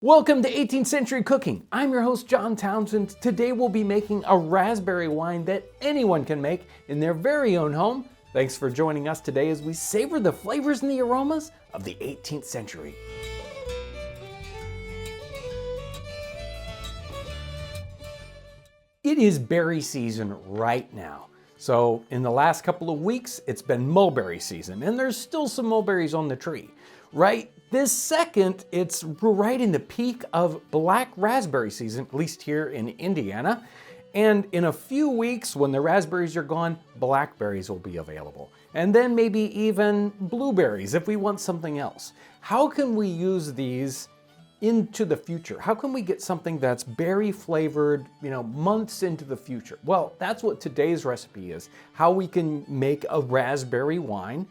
Welcome to 18th Century Cooking. I'm your host, John Townsends. Today we'll be making a raspberry wine that anyone can make in their very own home. Thanks for joining us today as we savor the flavors and the aromas of the 18th century. It is berry season right now. So in the last couple of weeks, it's been mulberry season, and there's still some mulberries on the tree. Right this second, it's right in the peak of black raspberry season, at least here in Indiana. And in a few weeks, when the raspberries are gone, blackberries will be available. And then maybe even blueberries if we want something else. How can we use these into the future? How can we get something that's berry flavored, months into the future? Well, that's what today's recipe is, how we can make a raspberry wine.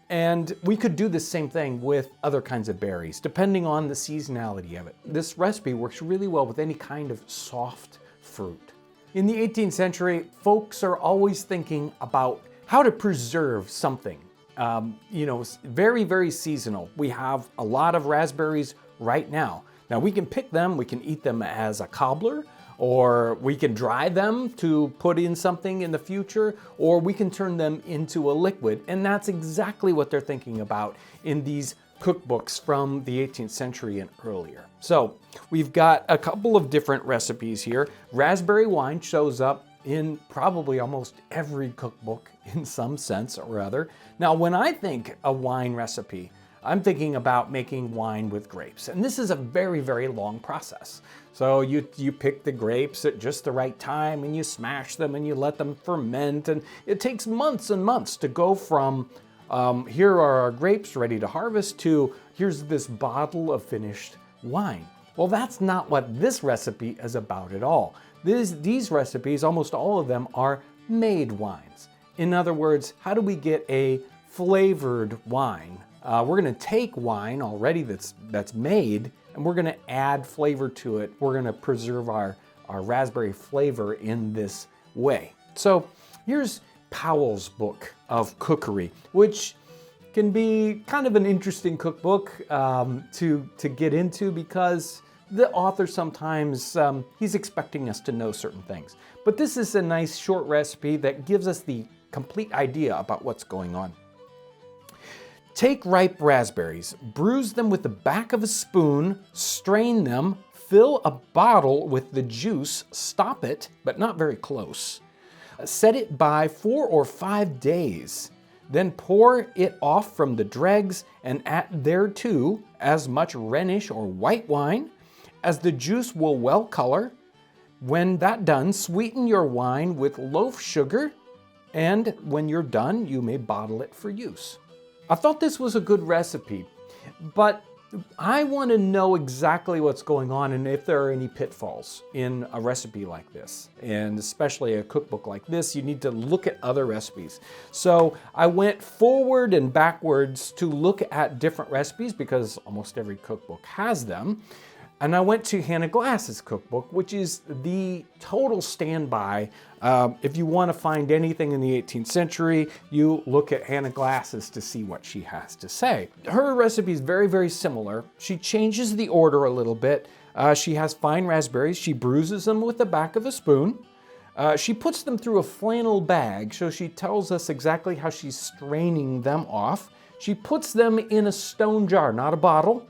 And we could do the same thing with other kinds of berries, depending on the seasonality of it. This recipe works really well with any kind of soft fruit. In the 18th century, folks are always thinking about how to preserve something. Very, very seasonal. We have a lot of raspberries right now. Now we can pick them, we can eat them as a cobbler, or we can dry them to put in something in the future, or we can turn them into a liquid. And that's exactly what they're thinking about in these cookbooks from the 18th century and earlier. So we've got a couple of different recipes here. Raspberry wine shows up in probably almost every cookbook in some sense or other. Now, when I think a wine recipe, I'm thinking about making wine with grapes. And this is a very, very long process. So you pick the grapes at just the right time and you smash them and you let them ferment. And it takes months and months to go from here are our grapes ready to harvest to here's this bottle of finished wine. Well, that's not what this recipe is about at all. These recipes, almost all of them, are made wines. In other words, how do we get a flavored wine? We're going to take wine already that's made, and we're going to add flavor to it. We're going to preserve our raspberry flavor in this way. So here's Powell's book of cookery, which can be kind of an interesting cookbook to get into because the author sometimes, he's expecting us to know certain things. But this is a nice short recipe that gives us the complete idea about what's going on. Take ripe raspberries, bruise them with the back of a spoon, strain them, fill a bottle with the juice, stop it, but not very close. Set it by 4 or 5 days. Then pour it off from the dregs and add thereto as much Rhenish or white wine as the juice will well color. When that done, sweeten your wine with loaf sugar, and when you're done, you may bottle it for use. I thought this was a good recipe, but I want to know exactly what's going on and if there are any pitfalls in a recipe like this. And especially a cookbook like this, you need to look at other recipes. So I went forward and backwards to look at different recipes because almost every cookbook has them. And I went to Hannah Glasse's cookbook, which is the total standby. If you want to find anything in the 18th century, you look at Hannah Glasse's to see what she has to say. Her recipe is very, very similar. She changes the order a little bit. She has fine raspberries. She bruises them with the back of a spoon. She puts them through a flannel bag, so she tells us exactly how she's straining them off. She puts them in a stone jar, not a bottle.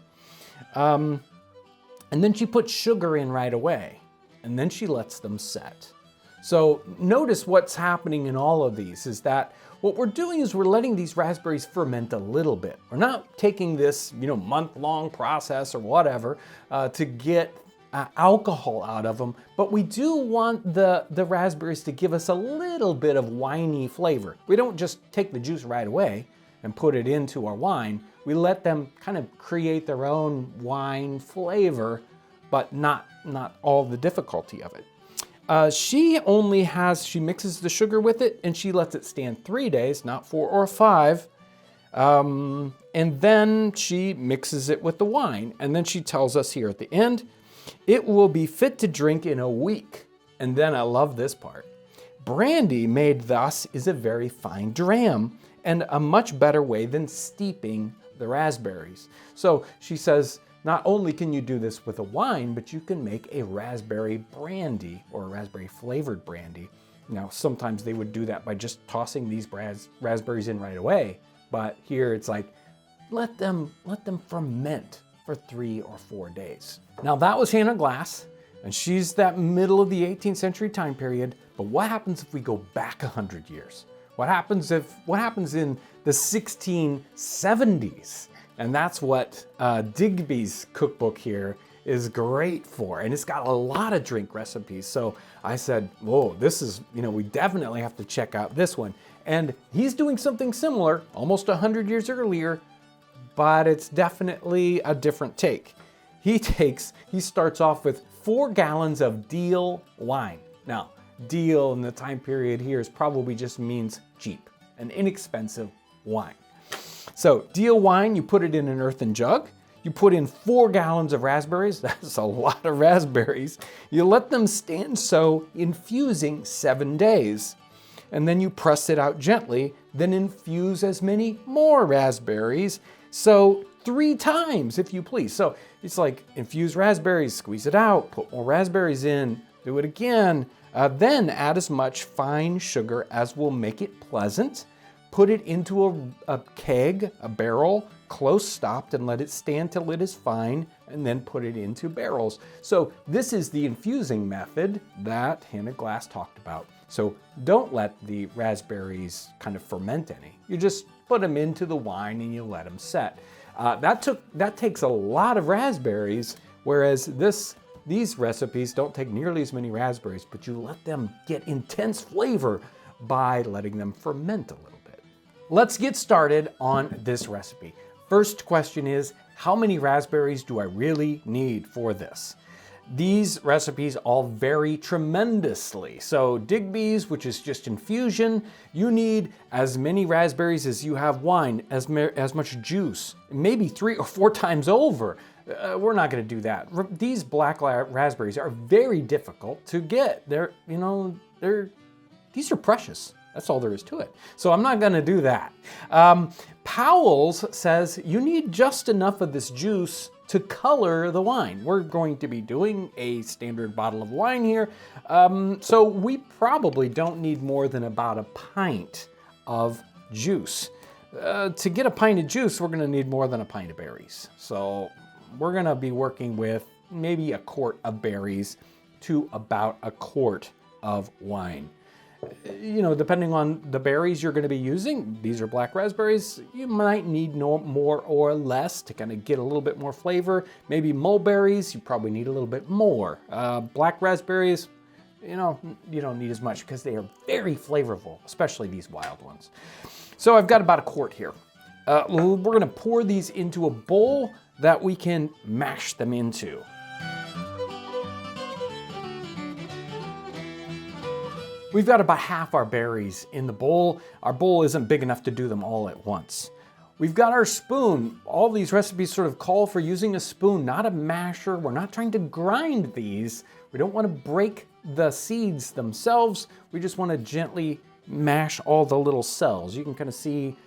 And then she puts sugar in right away, and then she lets them set. So notice what's happening in all of these is that what we're doing is we're letting these raspberries ferment a little bit. We're not taking this, month-long process or whatever to get alcohol out of them, but we do want the raspberries to give us a little bit of winey flavor. We don't just take the juice right away and put it into our wine. We let them kind of create their own wine flavor, but not all the difficulty of it. She mixes the sugar with it and she lets it stand 3 days, not 4 or 5. And then she mixes it with the wine. And then she tells us here at the end, it will be fit to drink in a week. And then I love this part. Brandy made thus is a very fine dram and a much better way than steeping the raspberries. So she says not only can you do this with a wine, but you can make a raspberry brandy or a raspberry flavored brandy. Now, sometimes they would do that by just tossing these raspberries in right away. But here it's like, let them ferment for 3 or 4 days. Now that was Hannah Glasse, and she's that middle of the 18th century time period. But what happens if we go back 100 years? What happens in the 1670s? And that's what Digby's cookbook here is great for. And it's got a lot of drink recipes. So I said, whoa, this is, we definitely have to check out this one. And he's doing something similar, almost 100 years earlier, but it's definitely a different take. He starts off with 4 gallons of deal wine. Now, deal in the time period here probably just means cheap, an inexpensive wine. So deal wine, you put it in an earthen jug. You put in 4 gallons of raspberries. That's a lot of raspberries. You let them stand so, infusing 7 days. And then you press it out gently, then infuse as many more raspberries. So 3 times, if you please. So it's like infuse raspberries, squeeze it out, put more raspberries in, do it again. Then add as much fine sugar as will make it pleasant. Put it into a keg, a barrel, close stopped, and let it stand till it is fine, and then put it into barrels. So this is the infusing method that Hannah Glasse talked about. So don't let the raspberries kind of ferment any. You just put them into the wine and you let them set. That takes a lot of raspberries, whereas these recipes don't take nearly as many raspberries, but you let them get intense flavor by letting them ferment a little bit. Let's get started on this recipe. First question is, how many raspberries do I really need for this? These recipes all vary tremendously. So Digby's, which is just infusion, you need as many raspberries as you have wine, as much juice, maybe 3 or 4 times over. We're not going to do that. These black raspberries are very difficult to get. These are precious. That's all there is to it. So I'm not going to do that. Powell's says you need just enough of this juice to color the wine. We're going to be doing a standard bottle of wine here. So we probably don't need more than about a pint of juice. To get a pint of juice, we're going to need more than a pint of berries. So we're going to be working with maybe a quart of berries to about a quart of wine. Depending on the berries you're going to be using, these are black raspberries, you might need no more or less to kind of get a little bit more flavor. Maybe mulberries, you probably need a little bit more. Black raspberries, you don't need as much because they are very flavorful, especially these wild ones. So I've got about a quart here. We're going to pour these into a bowl that we can mash them into. We've got about half our berries in the bowl. Our bowl isn't big enough to do them all at once. We've got our spoon. All these recipes sort of call for using a spoon, not a masher. We're not trying to grind these. We don't want to break the seeds themselves. We just want to gently mash all the little cells. You can kind of see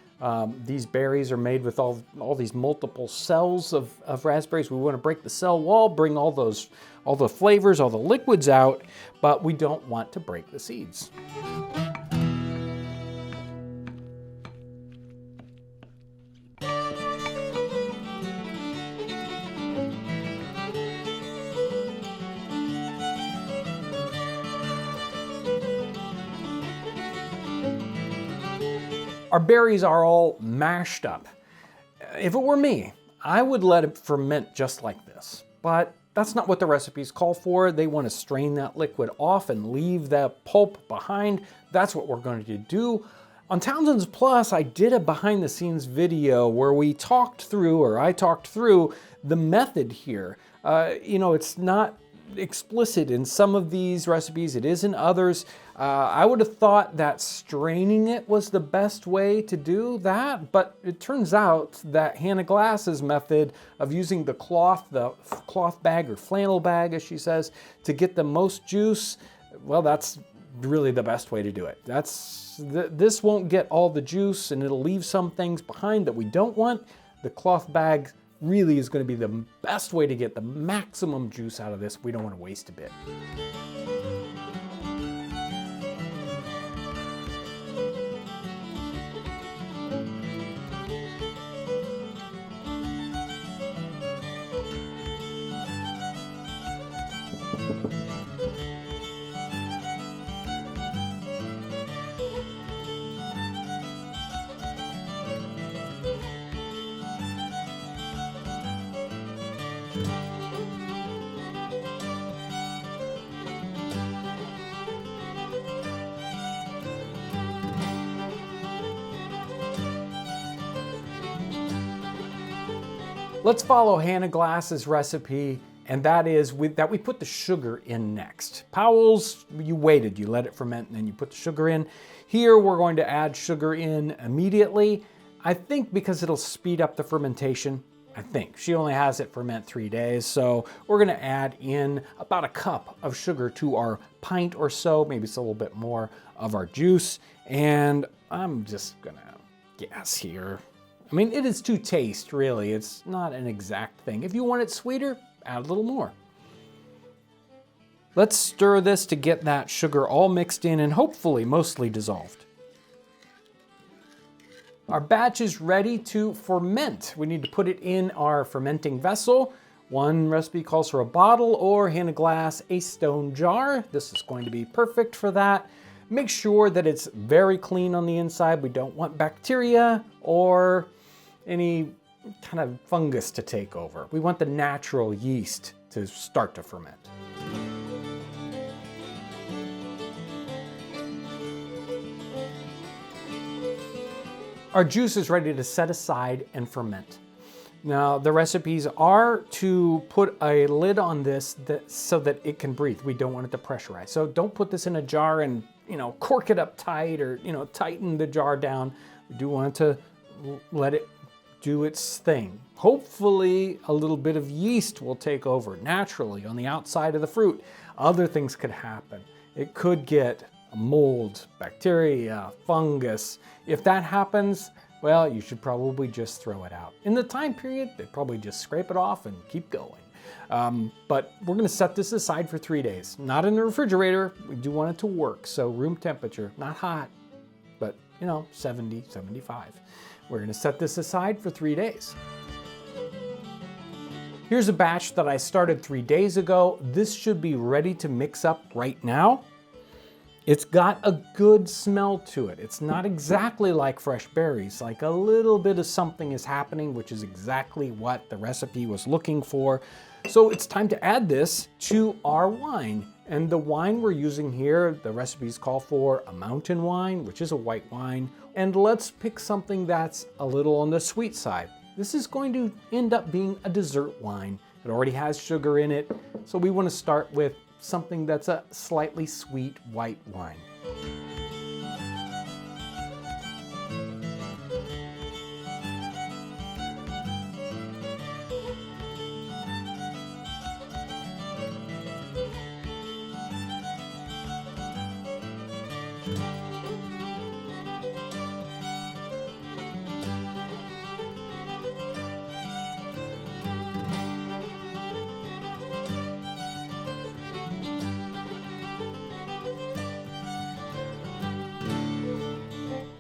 these berries are made with all these multiple cells of raspberries. We want to break the cell wall, bring all the flavors, all the liquids out, but we don't want to break the seeds. Our berries are all mashed up. If it were me, I would let it ferment just like this, but that's not what the recipes call for. They want to strain that liquid off and leave that pulp behind. That's what we're going to do. On Townsends Plus, I did a behind the scenes video where I talked through the method here. It's not explicit in some of these recipes, it is in others. I would have thought that straining it was the best way to do that, but it turns out that Hannah Glasse's method of using the cloth bag or flannel bag, as she says, to get the most juice, well, that's really the best way to do it. This won't get all the juice and it'll leave some things behind that we don't want. The cloth bag really is going to be the best way to get the maximum juice out of this. We don't want to waste a bit. Let's follow Hannah Glasse's recipe, and that is that we put the sugar in next. Powell's, you waited, you let it ferment, and then you put the sugar in. Here, we're going to add sugar in immediately. I think because it'll speed up the fermentation. I think. She only has it ferment 3 days, so we're gonna add in about a cup of sugar to our pint or so, maybe it's a little bit more of our juice, and I'm just gonna guess here. I mean, it is to taste, really. It's not an exact thing. If you want it sweeter, add a little more. Let's stir this to get that sugar all mixed in and hopefully mostly dissolved. Our batch is ready to ferment. We need to put it in our fermenting vessel. One recipe calls for a bottle, or Hannah Glasse, a stone jar. This is going to be perfect for that. Make sure that it's very clean on the inside. We don't want bacteria or any kind of fungus to take over. We want the natural yeast to start to ferment. Our juice is ready to set aside and ferment. Now, the recipes are to put a lid on this so that it can breathe. We don't want it to pressurize. So don't put this in a jar and, cork it up tight or, tighten the jar down. We do want it to let it do its thing. Hopefully, a little bit of yeast will take over naturally on the outside of the fruit. Other things could happen. It could get mold, bacteria, fungus. If that happens, well, you should probably just throw it out. In the time period, they'd probably just scrape it off and keep going. But we're gonna set this aside for 3 days. Not in the refrigerator, we do want it to work. So room temperature, not hot, but 70, 75. We're gonna set this aside for 3 days. Here's a batch that I started 3 days ago. This should be ready to mix up right now. It's got a good smell to it. It's not exactly like fresh berries, like a little bit of something is happening, which is exactly what the recipe was looking for. So it's time to add this to our wine. And the wine we're using here, the recipes call for a mountain wine, which is a white wine. And let's pick something that's a little on the sweet side. This is going to end up being a dessert wine. It already has sugar in it, so we want to start with something that's a slightly sweet white wine.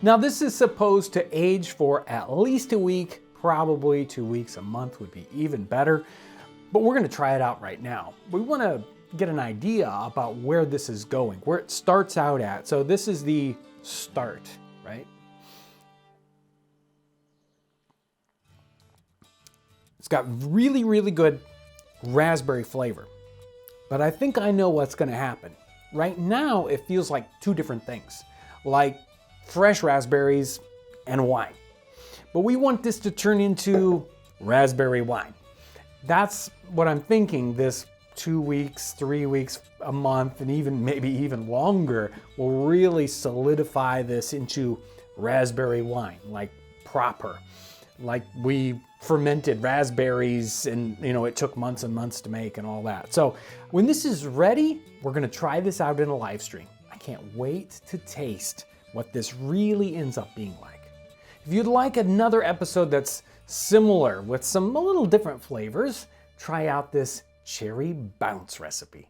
Now this is supposed to age for at least a week, probably 2 weeks, a month would be even better, but we're gonna try it out right now. We wanna get an idea about where this is going, where it starts out at. So this is the start, right? It's got really, really good raspberry flavor, but I think I know what's gonna happen. Right now, it feels like two different things, like fresh raspberries and wine. But we want this to turn into raspberry wine. That's what I'm thinking. This 2 weeks, 3 weeks, a month, and even maybe even longer will really solidify this into raspberry wine, like proper. Like we fermented raspberries and it took months and months to make and all that. So when this is ready, we're gonna try this out in a live stream. I can't wait to taste what this really ends up being like. If you'd like another episode that's similar with some a little different flavors, try out this cherry bounce recipe.